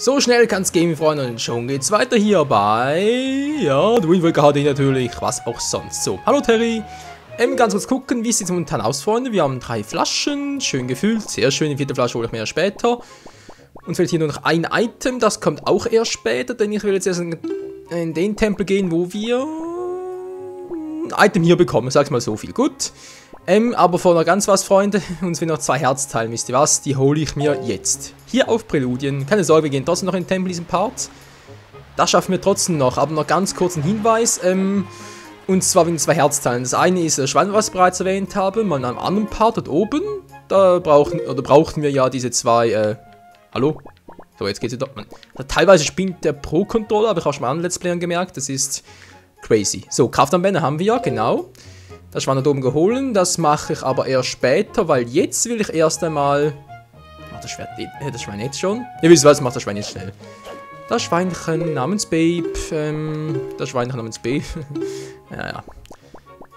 So schnell kann's gehen, Freunde, und schon geht's weiter hier bei, ja, The Wind Waker HD natürlich, was auch sonst. So, hallo Terry, ganz kurz gucken, wie sieht's momentan aus, Freunde. Wir haben 3 Flaschen, schön gefüllt, sehr schön, die 4. Flasche hole ich mir ja später. Uns fehlt hier nur noch ein Item, das kommt auch erst später, denn ich will jetzt erst in den Tempel gehen, wo wir ein Item hier bekommen, sag's mal so viel, gut. Aber vorher ganz was, Freunde, uns fehlen noch 2 Herzteile, wisst ihr was, die hole ich mir jetzt. Hier auf Präludien, keine Sorge, wir gehen trotzdem noch in den Tempel, diesen Part. Das schaffen wir trotzdem noch, aber noch ganz kurz ein Hinweis, und zwar wegen 2 Herzteilen. Das eine ist das Schwein, was ich bereits erwähnt habe, mal in einem anderen Part dort oben, da brauchten wir ja diese 2, hallo? So, jetzt geht's wieder. Teilweise spinnt der Pro-Controller, aber ich habe schon mal an Let's Playern gemerkt, das ist crazy. So, Kraftanwender haben wir ja, genau. Das Schwein da oben geholt, das mache ich aber erst später, weil jetzt will ich erst einmal... Macht das Schwein jetzt schon? Ihr wisst was, macht das Schwein jetzt schnell. Das Schweinchen namens Babe, das Schweinchen namens Babe. Ja.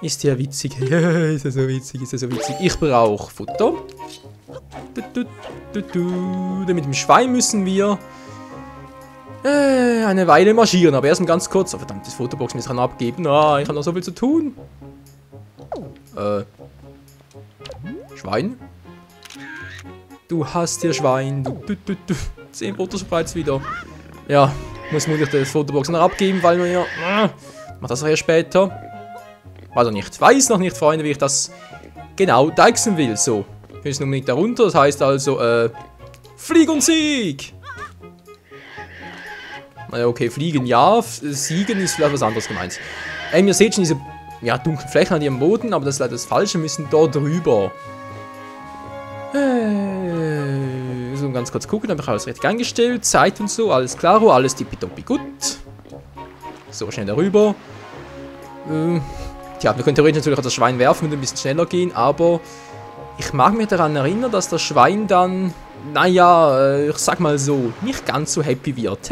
Ist ja witzig. Ist ja so witzig, ist ja so witzig. Ich brauche Futter. Denn mit dem Schwein müssen wir eine Weile marschieren, aber erstmal ganz kurz. Oh, verdammt, das Fotobox muss ich abgeben. Ah, ich habe noch so viel zu tun. Schwein? Du hast hier Schwein. 10 Fotos bereits wieder. Ja, muss ich das Fotobox noch abgeben, weil wir ja... Mach das auch erst später. Weiß noch nicht, Freunde, wie ich das genau deichseln will. So, wir müssen unbedingt darunter. Das heißt also, Flieg und Sieg! Naja, okay, fliegen ja. Siegen ist vielleicht was anderes gemeint. Ihr seht schon diese... Ja, dunklen Flächen an ihrem Boden, aber das ist leider das Falsche, wir müssen dort rüber. So, ganz kurz gucken, habe ich alles richtig eingestellt, Zeit und so, alles klaro, alles tippitoppi gut. So, schnell darüber. Tja, wir können theoretisch natürlich auch das Schwein werfen und ein bisschen schneller gehen, aber ich mag mich daran erinnern, dass das Schwein dann, naja, ich sag mal so, nicht ganz so happy wird.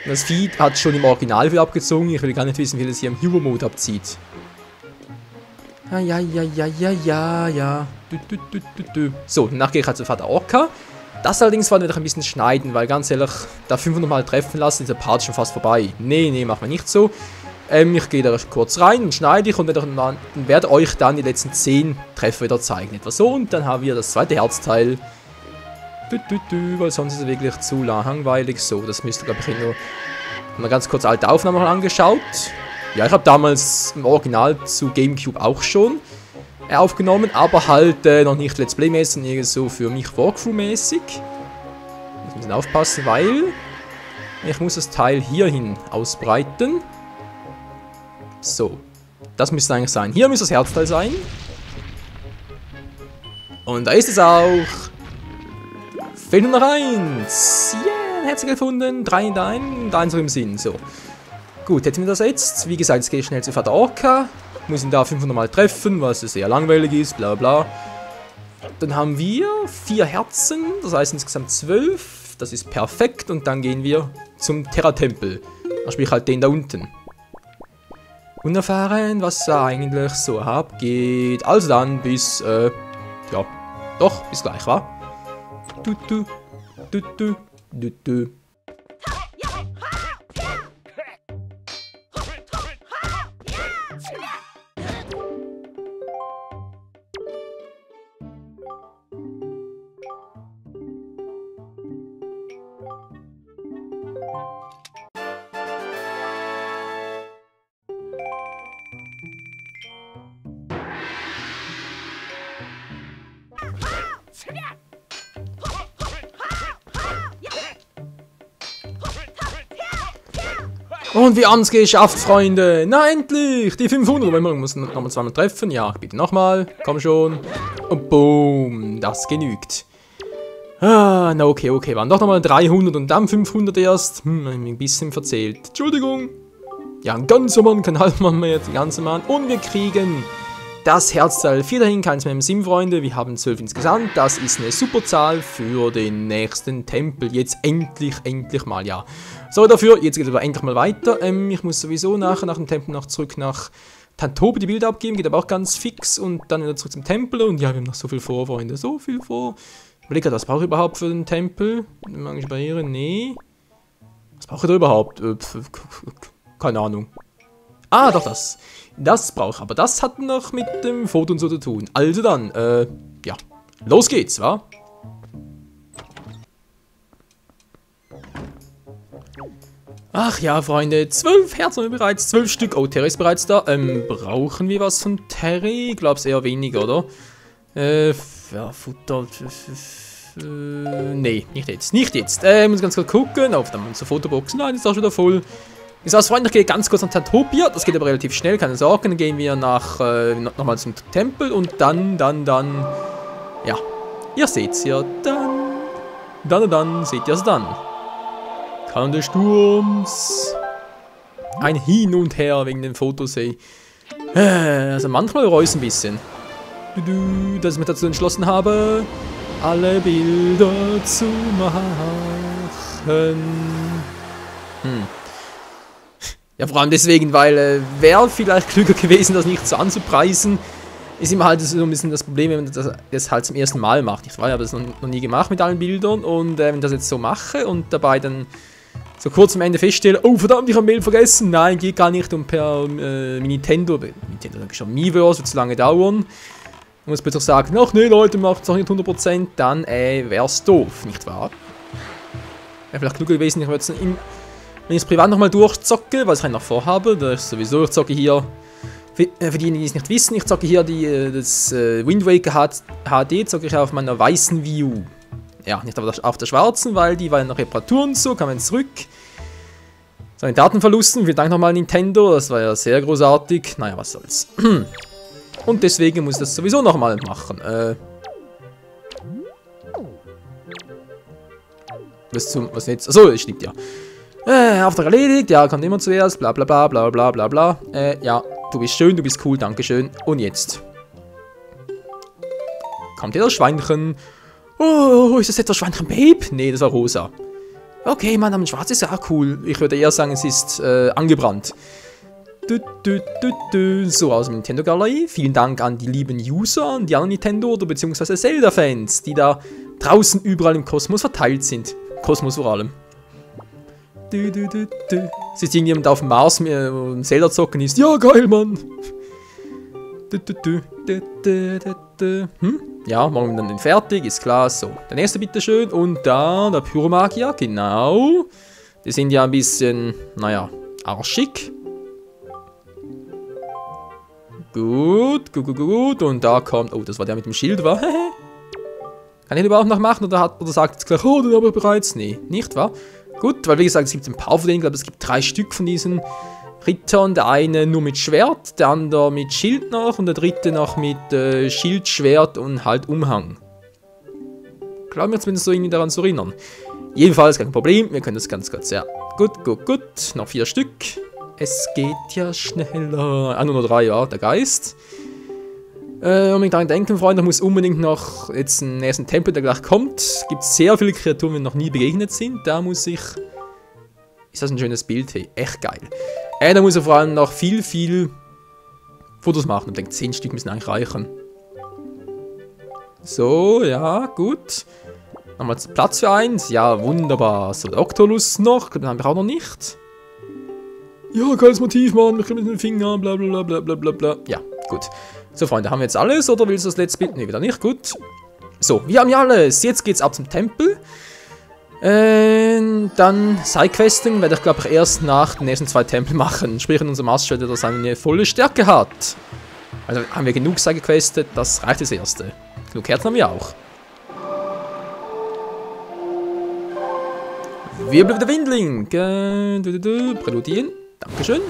Das Vieh hat schon im Original viel abgezogen, ich will gar nicht wissen, wie das hier im Hero-Mode abzieht. Ja. So, danach gehe ich halt zu Vater Orca. Das allerdings wollen wir doch ein bisschen schneiden, weil ganz ehrlich, da 500 Mal treffen lassen, ist der Part schon fast vorbei. Nee, machen wir nicht so. Ich gehe da kurz rein und schneide ich und werde euch dann die letzten 10 Treffer wieder zeigen. Etwa so, und dann haben wir das zweite Herzteil. Weil sonst ist es wirklich zu langweilig. So, das müsste, glaube ich, nur mal ganz kurz alte Aufnahmen mal angeschaut. Ja, ich habe damals im Original zu Gamecube auch schon aufgenommen, aber halt noch nicht Let's Play-mäßig, sondern irgendwie so für mich Walkthrough-mäßig. Muss ein bisschen aufpassen, weil ich muss das Teil hierhin ausbreiten. So, das müsste eigentlich sein. Hier müsste das Herzteil sein. Und da ist es auch. Fehlt nur noch 1. Yeah, ein Herzteil gefunden. 3 in der einen und 1 im Sinn. So. Gut, hätten wir das jetzt. Wie gesagt, jetzt gehe ich schnell zu Vater Orca. Muss ihn da 500 Mal treffen, was sehr langweilig ist, bla bla. Dann haben wir 4 Herzen, das heißt insgesamt 12. Das ist perfekt. Und dann gehen wir zum Terra-Tempel. Sprich halt den da unten. Unerfahren, was da eigentlich so abgeht. Also dann bis, ja, doch, bis gleich, wa? Und wir haben es geschafft, Freunde. Na, endlich. Die 500. Wir müssen nochmal 2 Mal treffen. Ja, bitte nochmal. Komm schon. Und boom. Das genügt. Ah, na okay. Waren doch nochmal 300 und dann 500 erst. Ein bisschen verzählt. Entschuldigung. Ja, ein ganzer Mann, kein halber Mann mehr. Ein ganzer Mann. Und wir kriegen das Herzteil 4 dahin. Keins mehr im Sim, Freunde. Wir haben 12 insgesamt. Das ist eine super Zahl für den nächsten Tempel. Jetzt endlich mal, ja. So, dafür, jetzt geht es aber endlich mal weiter. Ich muss sowieso nachher nach dem Tempel noch zurück nach Tantobe die Bilder abgeben, geht aber auch ganz fix und dann wieder zurück zum Tempel. Und ja, wir haben noch so viel vor, Freunde, so viel vor. Überlege, was brauche ich überhaupt für den Tempel? Magische Barriere? Nee. Was brauche ich da überhaupt? Keine Ahnung. Ah, doch das. Das brauche ich. Aber das hat noch mit dem Foto und so zu tun. Also dann, ja. Los geht's, wa? Ach ja, Freunde. 12 Herzen haben wir bereits. 12 Stück. Oh, Terry ist bereits da. Brauchen wir was von Terry? Ich glaube es eher weniger, oder? Ja, Futter. Nee, nicht jetzt. Nicht jetzt. Muss ganz kurz gucken. Auf dann unsere Fotobox. Nein, ist auch schon wieder voll. Ich sage, Freunde, ich gehe ganz kurz nach Tantopia. Das geht aber relativ schnell, keine Sorgen. Dann gehen wir nochmal zum Tempel und dann. Ja. Ihr seht's ja dann. Seht ihr es dann. Kann des Sturms. Ein Hin und Her wegen den Fotos, ey. Also manchmal bereue ich es ein bisschen. Dass ich mich dazu entschlossen habe, alle Bilder zu machen. Ja, vor allem deswegen, weil wäre vielleicht klüger gewesen, das nicht so anzupreisen. Ist immer halt so ein bisschen das Problem, wenn man das halt zum ersten Mal macht. Ich habe das noch nie gemacht mit allen Bildern und wenn ich das jetzt so mache und dabei dann so kurz am Ende feststelle, oh verdammt, ich habe Mail vergessen. Nein, geht gar nicht und per Nintendo schon Miiverse, wird zu lange dauern. Man muss plötzlich sagen, ach nee Leute, macht es auch nicht 100%, dann wär's doof, nicht wahr? Wäre vielleicht klüger gewesen, ich würde es wenn ich es privat nochmal durchzocke, was ich noch vorhabe, da ist sowieso, ich zocke hier, für diejenigen, die es nicht wissen, ich zocke hier das Wind Waker HD, zocke ich auf meiner weißen Wii U. Ja, nicht auf der schwarzen, weil die war in Reparaturen so, kann man zurück. So, in Datenverlusten, vielen Dank nochmal Nintendo, das war ja sehr großartig. Naja, was soll's. Und deswegen muss ich das sowieso nochmal machen. Was jetzt? Achso, es stimmt ja. Auftrag erledigt, ja, kommt immer zuerst, bla bla bla bla bla bla bla. Ja, du bist schön, du bist cool, dankeschön. Und jetzt? Kommt hier das Schweinchen? Oh, ist das jetzt das Schweinchen Babe? Nee, das war rosa. Okay, mein Name Schwarz ist ja auch cool. Ich würde eher sagen, es ist angebrannt. So, aus der Nintendo-Galerie. Vielen Dank an die lieben User, an die anderen Nintendo- oder beziehungsweise Zelda-Fans, die da draußen überall im Kosmos verteilt sind. Kosmos vor allem. Sitzt irgendjemand auf dem Mars, wo Zelda zocken ist. Ja, geil, Mann. Ja, machen wir dann den fertig, ist klar. So, der nächste bitteschön. Und da, der Pyromagier, genau. Die sind ja ein bisschen, naja, arschig. Gut. Und da kommt, oh, das war der mit dem Schild, war. Kann ich den überhaupt noch machen oder sagt es gleich, oh, den habe ich bereits? Nee, nicht, wahr? Gut, weil wie gesagt, es gibt ein paar von denen, ich glaube, es gibt 3 Stück von diesen Rittern. Der eine nur mit Schwert, der andere mit Schild noch und der dritte noch mit Schild, Schwert und halt Umhang. Glaube mir zumindest so irgendwie daran zu erinnern. Jedenfalls kein Problem, wir können das ganz kurz, ja. Gut. Noch 4 Stück. Es geht ja schneller. Nur noch 3, ja, der Geist. Unbedingt daran denken, Freunde, ich muss unbedingt noch jetzt einen nächsten Tempel, der gleich kommt. Es gibt sehr viele Kreaturen, die noch nie begegnet sind. Da muss ich... Ist das ein schönes Bild? Hey, echt geil. Da muss er vor allem noch viel Fotos machen. Ich denke, 10 Stück müssen eigentlich reichen. So, ja, gut. Nochmal Platz für 1. Ja, wunderbar. So, der Octolus noch. Den haben wir auch noch nicht. Ja, geiles Motiv, Mann. Wir kriegen mit den Fingern, bla bla bla bla bla bla. Ja, gut. So, Freunde, haben wir jetzt alles oder willst du das letzte Bild? Ne, wieder nicht. Gut. So, wir haben ja alles. Jetzt geht's ab zum Tempel. Dann Sidequesting werde ich, glaube ich, erst nach den nächsten 2 Tempeln machen. Sprich, in unserem Maßstab, dass er eine volle Stärke hat. Also haben wir genug Sidequestet, das reicht das erste. Genug Herzen haben wir auch. Wirbel der Windling. Präludieren. Dankeschön.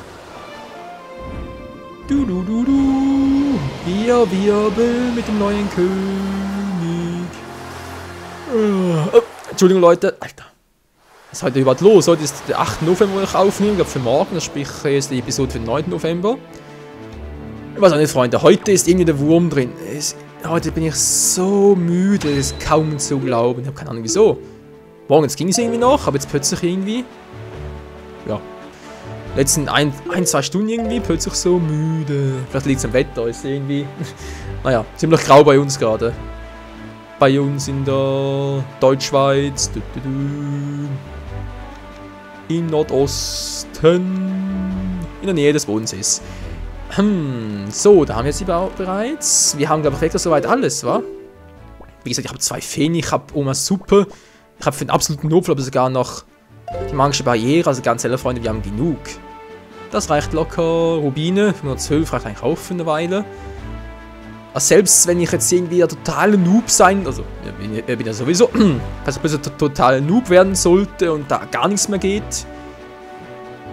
Wir wirbeln mit dem neuen König. Entschuldigung, Leute. Alter. Was ist heute überhaupt los? Heute ist der 8. November, wo ich aufnehme. Ich glaube für morgen. Das sprich, ist die Episode für den 9. November. Ich weiß auch nicht, Freunde. Heute ist irgendwie der Wurm drin. Heute bin ich so müde. Das ist kaum zu glauben. Ich habe keine Ahnung, wieso. Morgens ging es irgendwie noch, aber jetzt plötzlich irgendwie. Ja. Letzten 1-2 Stunden irgendwie plötzlich so müde. Vielleicht liegt es am Wetter. Ist irgendwie. Naja, ziemlich grau bei uns gerade. bei uns in der Deutschschweiz. In Nordosten. In der Nähe des Bodensees. So, da haben wir sie bereits. Wir haben, glaube ich, wirklich soweit alles, wa? Wie gesagt, ich habe 2 Feen, ich habe Omas Suppe. Ich habe für den absoluten Notfall aber sogar noch die magische Barriere. Also ganz ehrlich, Freunde, wir haben genug. Das reicht locker. Rubine, 512 reicht eigentlich auch für eine Weile. Also selbst wenn ich jetzt irgendwie der totale Noob sein, also ich bin ja sowieso, also bis er total Noob werden sollte und da gar nichts mehr geht.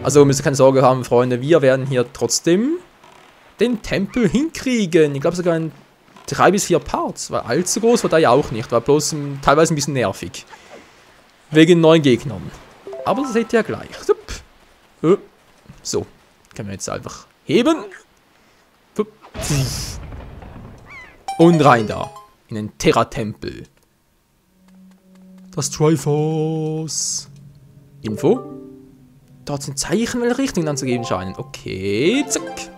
Also müsst ihr keine Sorge haben, Freunde, wir werden hier trotzdem den Tempel hinkriegen. Ich glaube sogar in 3 bis 4 Parts. War allzu groß, war da ja auch nicht. War bloß teilweise ein bisschen nervig. Wegen neuen Gegnern. Aber das seht ihr ja gleich. So, können wir jetzt einfach heben. Und rein da. In den Terra-Tempel. Das Triforce. Info. Dort sind Zeichen, welche Richtung dann zu geben scheinen. Okay, zack.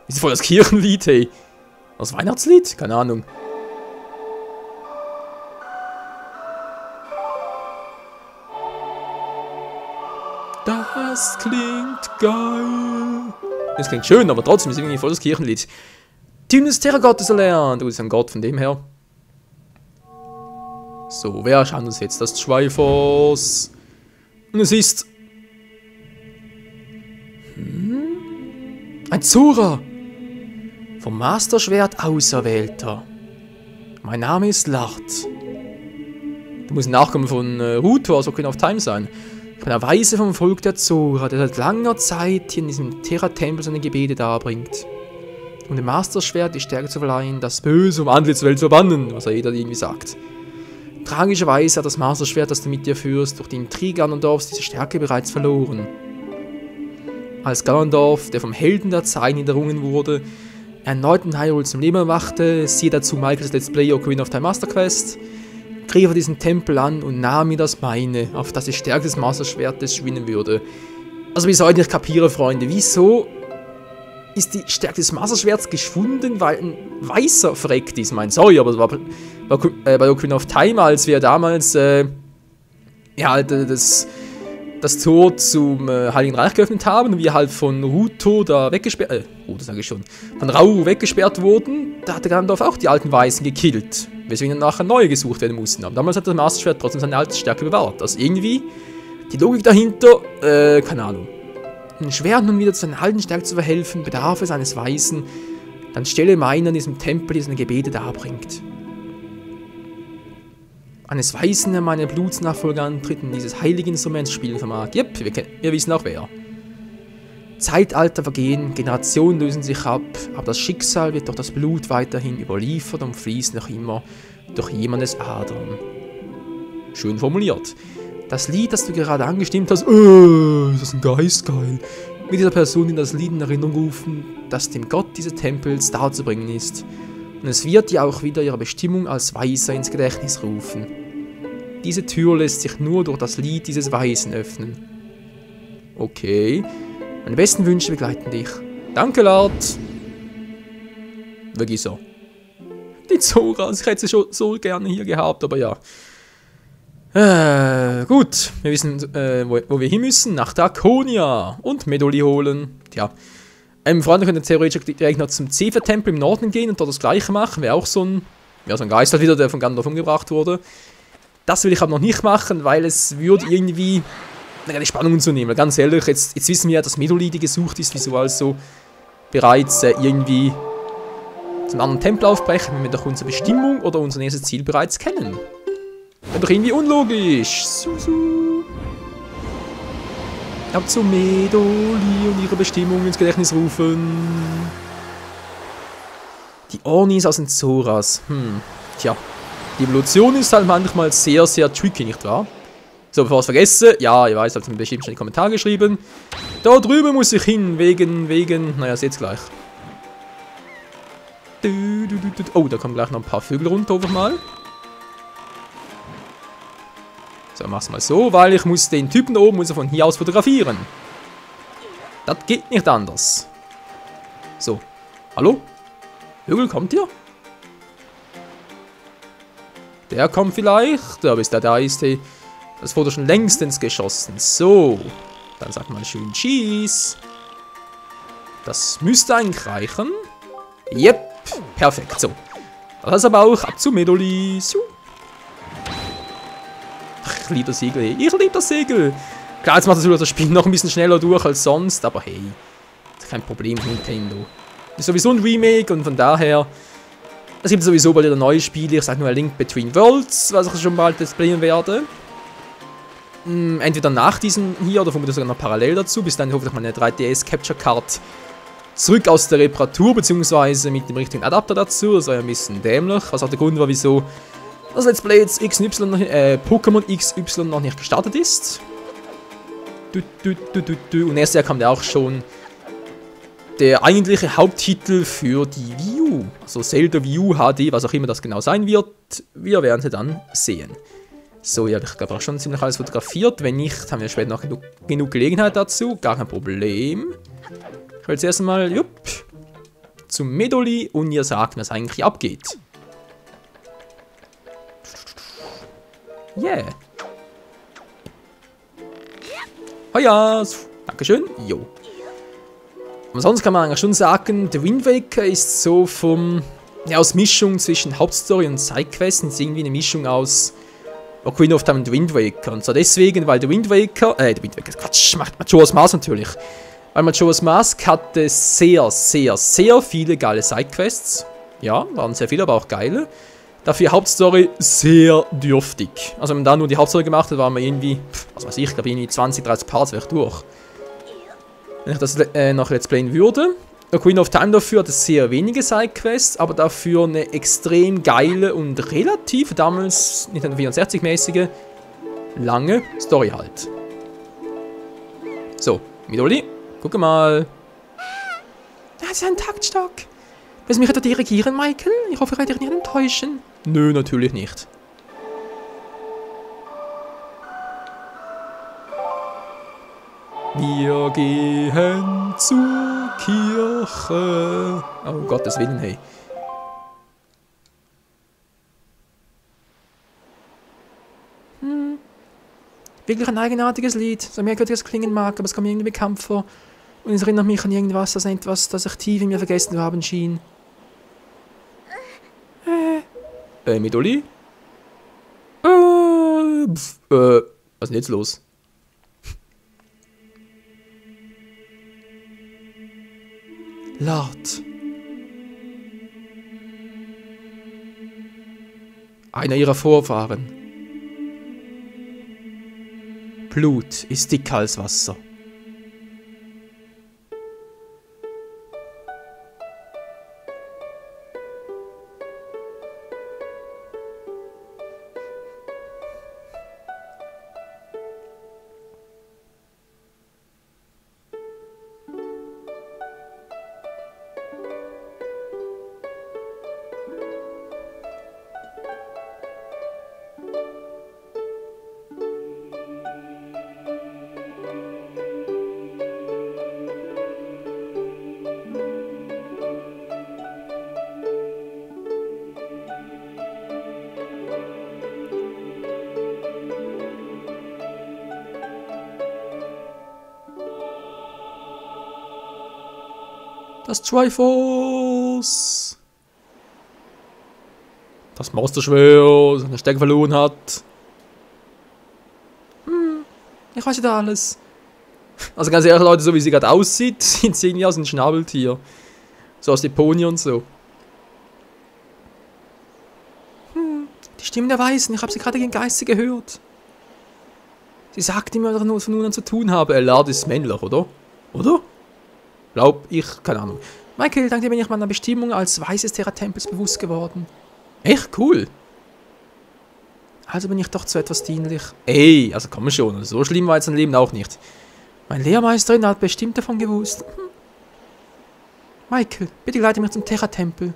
Ist voll das Kirchenlied, hey. Das Weihnachtslied? Keine Ahnung. Das klingt geil. Das klingt schön, aber trotzdem ist irgendwie voll das Kirchenlied. Dünnes Terragottes erlernt. Du bist ein Gott von dem her. So, wer schaut uns jetzt das Triforce? Und es ist... ein Zora! Vom Masterschwert Auserwählter. Mein Name ist Lard. Du musst ein Nachkommen von Rutor, also Ocarina of Time sein. Ich bin der Weise vom Volk der Zora, der seit langer Zeit hier in diesem Terra-Tempel seine Gebete darbringt. Um dem Masterschwert die Stärke zu verleihen, das Böse um Antlitzwelt zu verbannen, was jeder irgendwie sagt. Tragischerweise hat das Masterschwert, das du mit dir führst, durch die Intrige Ganondorfs diese Stärke bereits verloren. Als Ganondorf, der vom Helden der Zeit niederrungen wurde, erneut in Hyrule zum Leben erwachte, siehe dazu Michaels Let's Play Ocarina of Time Master Quest, griff er diesen Tempel an und nahm mir das meine, auf das die Stärke des Masterschwertes schwinden würde. Also bis heute nicht kapiere, Freunde, wieso ist die Stärke des Masterschwerts geschwunden, weil ein Weißer verreckt ist? Ich meine, sorry, aber das war bei Ocarina of Time, als wir damals das Tor zum Heiligen Reich geöffnet haben und wir halt von Ruto da weggesperrt, von Rauru weggesperrt wurden, da hatte Ganondorf auch die alten Weißen gekillt, weswegen dann nachher neue gesucht werden mussten. Aber damals hat das Masterschwert trotzdem seine alte Stärke bewahrt. Also irgendwie, die Logik dahinter, keine Ahnung. Ein Schwert nun wieder zu seiner alten Stärke zu verhelfen, bedarf es eines Weißen, dann stelle meiner in diesem Tempel, der seine Gebete darbringt. Eines Weißen, der meine Blutsnachfolger antritt und dieses heilige Instrument spielen vermag. Jep, wir wissen auch wer. Zeitalter vergehen, Generationen lösen sich ab, aber das Schicksal wird durch das Blut weiterhin überliefert und fließt noch immer durch jemandes Adern. Schön formuliert. Das Lied, das du gerade angestimmt hast, ist das ein Geist, geil. Mit dieser Person in das Lied in Erinnerung rufen, das dem Gott dieses Tempels darzubringen ist. Und es wird dir auch wieder ihre Bestimmung als Weiser ins Gedächtnis rufen. Diese Tür lässt sich nur durch das Lied dieses Weisen öffnen. Okay. Meine besten Wünsche begleiten dich. Danke, Lard. Wirklich so. Die Zoras, ich hätte sie schon so gerne hier gehabt, aber ja. Gut, wir wissen, wo wir hin müssen. Nach Draconia und Medoli holen. Tja. Freunde können theoretisch direkt noch zum Zephyr-Tempel im Norden gehen und dort das gleiche machen. Wäre auch so ein Geist halt wieder, der von Ganondorf umgebracht wurde. Das will ich aber noch nicht machen, weil es würde irgendwie eine Spannung zu nehmen. Ganz ehrlich, jetzt wissen wir ja, dass Medoli die gesucht ist. Wieso also bereits irgendwie zu einem anderen Tempel aufbrechen, wenn wir doch unsere Bestimmung oder unser nächstes Ziel bereits kennen? Das ist doch irgendwie unlogisch. Ab zu Medoli und ihre Bestimmung ins Gedächtnis rufen. Die Ornis aus den Zoras. Tja. Die Evolution ist halt manchmal sehr, sehr tricky, nicht wahr? So, bevor ich es vergesse, ja, ihr weiß, habt mir bestimmt schon in die Kommentare geschrieben. Da drüben muss ich hin, wegen, naja, seht's gleich. Oh, da kommen gleich noch ein paar Vögel runter, einfach mal. So, mach's mal so, weil ich muss den Typen da oben von hier aus fotografieren. Das geht nicht anders. So. Hallo? Hügel, kommt ihr? Der kommt vielleicht. Aber ist der ist das Foto schon längstens geschossen. So. Dann sagt man schön Cheese. Das müsste eigentlich reichen. Yep. Perfekt. So. Das ist aber auch ab zu Medoli. So. Ich liebe das Segel. Ich liebe das Segel. Klar, jetzt macht das Spiel noch ein bisschen schneller durch als sonst. Aber hey. Das ist kein Problem für Nintendo. Ist sowieso ein Remake und von daher. Es gibt sowieso bald wieder neue Spiele. Ich sage nur A Link Between Worlds, was ich schon bald displayen werde. Entweder nach diesem hier oder vermutlich sogar noch parallel dazu. Bis dann hoffentlich meine 3DS Capture Card zurück aus der Reparatur, beziehungsweise mit dem richtigen Adapter dazu. Das war ja ein bisschen dämlich. Was auch der Grund war, wieso das Let's Play jetzt Pokémon XY noch nicht gestartet ist. Und nächstes Jahr kam der auch schon der eigentliche Haupttitel für die Wii U. Also Zelda Wii U HD, was auch immer das genau sein wird. Wir werden sie dann sehen. So, ja, ich glaube auch schon ziemlich alles fotografiert. Wenn nicht, haben wir später noch genug Gelegenheit dazu. Gar kein Problem. Ich will jetzt erstmal, zum Medoli und ihr sagt, was eigentlich abgeht. Yeah. Oh ja, dankeschön. Jo. Und sonst kann man eigentlich schon sagen, der Wind Waker ist so aus Mischung zwischen Hauptstory und Sidequests. Ist irgendwie eine Mischung aus Ocarina of Time und Wind Waker. Und zwar deswegen, weil der Wind Waker, Quatsch, macht Majora's Mask natürlich. Weil Majora's Mask hatte sehr viele geile Sidequests. Ja, waren sehr viele, aber auch geile. Dafür Hauptstory sehr dürftig. Also wenn man da nur die Hauptstory gemacht hat, waren wir irgendwie, was weiß ich glaube irgendwie 20, 30 Parts wäre ich durch. Wenn ich das noch Let's Playen würde. Ocarina of Time dafür hatte sehr wenige Sidequests, aber dafür eine extrem geile und relativ damals Nintendo 64-mäßige lange Story halt. So, Midori, guck mal. Das ist ein Taktstock. Willst du mich etwa dirigieren, Michael? Ich hoffe, ich werde dich nicht enttäuschen. Nö, natürlich nicht. Wir gehen zur Kirche. Oh, um Gottes Willen, hey. Wirklich ein eigenartiges Lied. So merkwürdig es klingen mag, aber es kommt mir irgendwie bekannt vor. Und es erinnert mich an irgendwas, das ich tief in mir vergessen zu haben schien. Midoli? Was ist denn jetzt los? Lord. Einer ihrer Vorfahren. Blut ist dicker als Wasser. Das Triforce. Das Monsterschwert, das eine Stärke verloren hat. Ich weiß nicht alles. Also ganz ehrlich, Leute, so wie sie gerade aussieht, sieht sie irgendwie aus einem Schnabeltier. So aus Deponie und so. Die Stimme der Weisen, ich habe sie gerade gegen Geister gehört. Sie sagt ihm, was er von nun an zu tun habe. Lard ist männlich, oder? Oder? Glaub ich, keine Ahnung. Michael, dank dir bin ich meiner Bestimmung als Weise des Terra-Tempels bewusst geworden. Echt cool. Also bin ich doch zu etwas dienlich. Ey, also komm schon, so schlimm war jetzt ein Leben auch nicht. Mein Lehrmeisterin hat bestimmt davon gewusst. Michael, bitte leite mich zum Terra-Tempel. Wir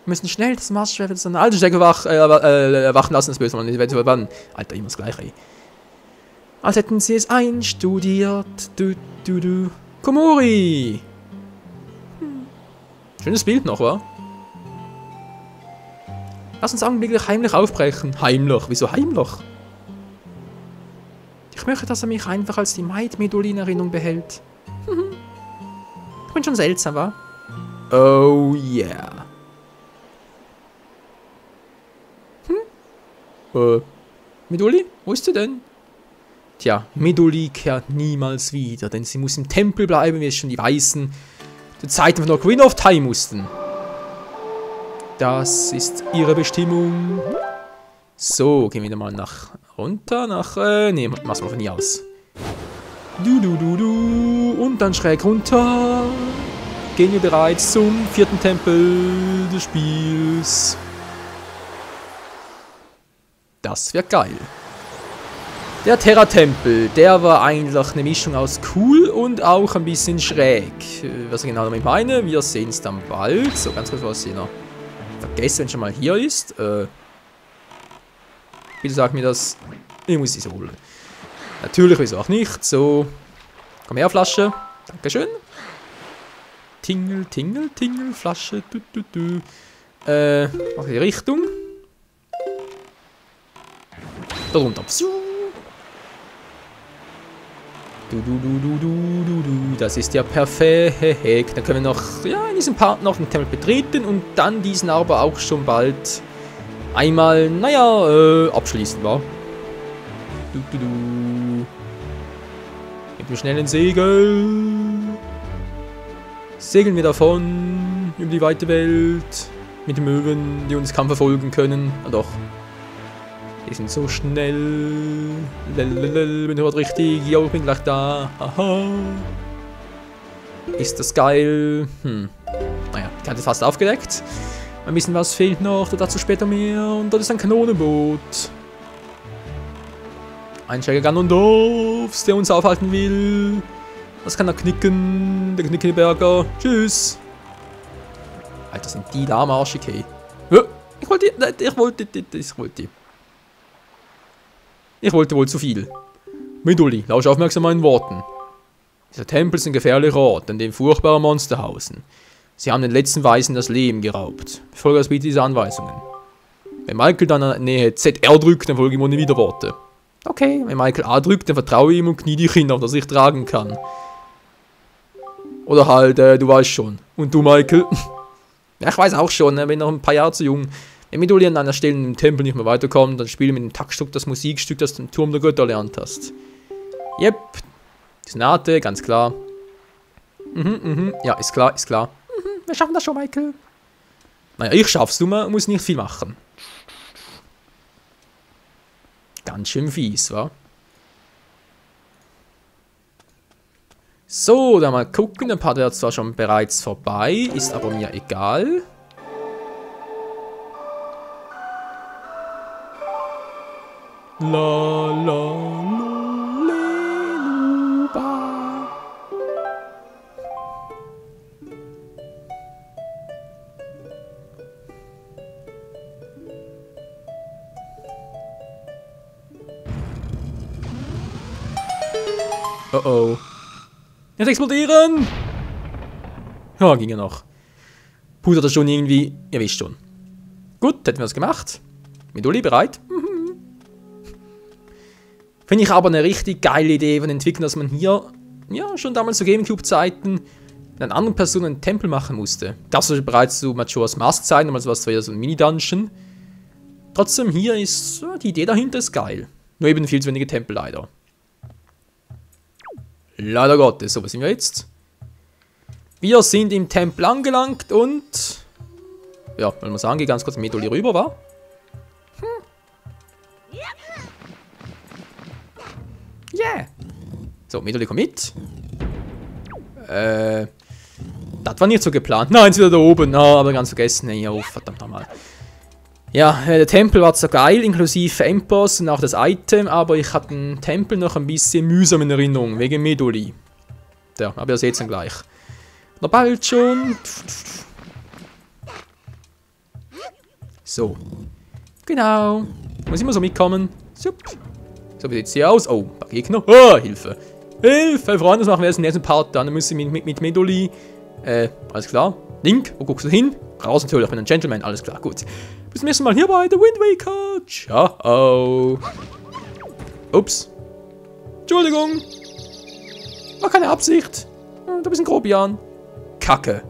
müssen schnell das Marsschwert aus einer alten Stärke wachen lassen, das böse Mann. Alter, immer das Gleiche, ey. Als hätten sie es einstudiert. Du. Komori! Schönes Bild noch, wa? Lass uns augenblicklich heimlich aufbrechen. Heimlich? Wieso heimlich? Ich möchte, dass er mich einfach als die Maid Meduli in Erinnerung behält. Ich bin schon seltsam, wa? Oh yeah. Meduli? Wo ist sie denn? Tja, Meduli kehrt niemals wieder, denn sie muss im Tempel bleiben, wie es schon die Weißen zu Zeiten von Ocarina of Time mussten. Das ist ihre Bestimmung. So, gehen wir wieder mal nee, mach's mal von hier aus. Und dann schräg runter. Gehen wir bereits zum 4. Tempel des Spiels. Das wird geil. Der Terra-Tempel, der war eigentlich eine Mischung aus cool und auch ein bisschen schräg. Was ich genau damit meine, wir sehen es dann bald. So, ganz kurz was ich noch vergesse, wenn schon mal hier ist. Bitte sag mir das. Ich muss es holen. Natürlich, wieso auch nicht. So, komm her, Flasche. Dankeschön. Tingel, Flasche. Mach die Richtung. Da runter. Das ist ja perfekt. Dann können wir noch, ja, in diesem Part noch den Tempel betreten und dann diesen aber auch schon bald einmal, naja, abschließen, wa? Mit dem schnellen Segel. Segeln wir davon über die weite Welt. Mit den Möwen, die uns kaum verfolgen können. Ah, doch. Die sind so schnell. Bin ich heute richtig? Ja, ich bin gleich da. Aha. Ist das geil? Naja, die Karte ist fast aufgedeckt. Ein bisschen was fehlt noch, dazu später mehr. Und dort ist ein Kanonenboot. Ein schräger Ganondorfs, der uns aufhalten will. Das kann er knicken. Der Knickenberger. Tschüss. Alter, sind die da am Arsch, okay. Ich wollte wohl zu viel. Meduli, lausch aufmerksam meinen Worten. Dieser Tempel ist ein gefährlicher Ort, an dem furchtbare Monster hausen. Sie haben den letzten Weisen das Leben geraubt. Befolge das bitte diese Anweisungen. Wenn Michael dann in der Nähe ZR drückt, dann folge ihm ohne Widerworte. Okay, wenn Michael A drückt, dann vertraue ihm und knie dich hin, auf das ich tragen kann. Oder halt, du weißt schon. Und du, Michael? Ja, ich weiß auch schon, ne? Bin noch ein paar Jahre zu jung. Wenn Meduli an einer Stelle im Tempel nicht mehr weiterkommt, dann spiele mit dem Taktstück das Musikstück, das du im Turm der Götter erlernt hast. Yep. Sonate, ganz klar. Ja, ist klar. Wir schaffen das schon, Michael. Naja, ich schaff's, du musst nicht viel machen. Ganz schön fies, wa? So, dann mal gucken. Der Part wäre zwar schon bereits vorbei, ist aber mir egal. La la la Oh oh. Nicht explodieren! Ja, ging ja noch. Pudert er schon irgendwie. Ihr wisst schon. Gut, hätten wir das gemacht. Meduli bereit? Finde ich aber eine richtig geile Idee von Entwicklern, dass man hier, ja, schon damals zu Gamecube-Zeiten mit einer anderen Person einen Tempel machen musste. Gab es bereits zu Majora's Mask-Zeiten, damals war es zwar ja so ein Mini-Dungeon. Trotzdem, hier ist, die Idee dahinter ist geil. Nur eben viel zu wenige Tempel, leider. Leider Gottes, so, was sind wir jetzt? Wir sind im Tempel angelangt und, ja, wollen wir sagen, geh ganz kurz mit Meduli rüber, wa? Yeah! So, Meduli, komm mit. Das war nicht so geplant. Nein, ist wieder da oben. Ah, aber ganz vergessen. Nee, oh, verdammt nochmal. Ja, der Tempel war zwar geil, inklusive Endboss und auch das Item, aber ich hatte den Tempel noch ein bisschen mühsam in Erinnerung, wegen Meduli. Ja, aber ihr seht es dann gleich. Noch bald schon. So. Genau. Muss immer so mitkommen. Sup. So, wie sieht's hier aus? Oh, ein paar Gegner. Oh, Hilfe. Hilfe, Freunde, das machen wir erst im nächsten Part. Dann müssen wir mit Medoli. Alles klar. Link, wo guckst du hin? Raus natürlich, ich bin ein Gentleman, alles klar, gut. Bis zum nächsten Mal hier bei The Wind Waker. Ciao. Ups. Entschuldigung. War keine Absicht. Du bist ein Grobian. Kacke.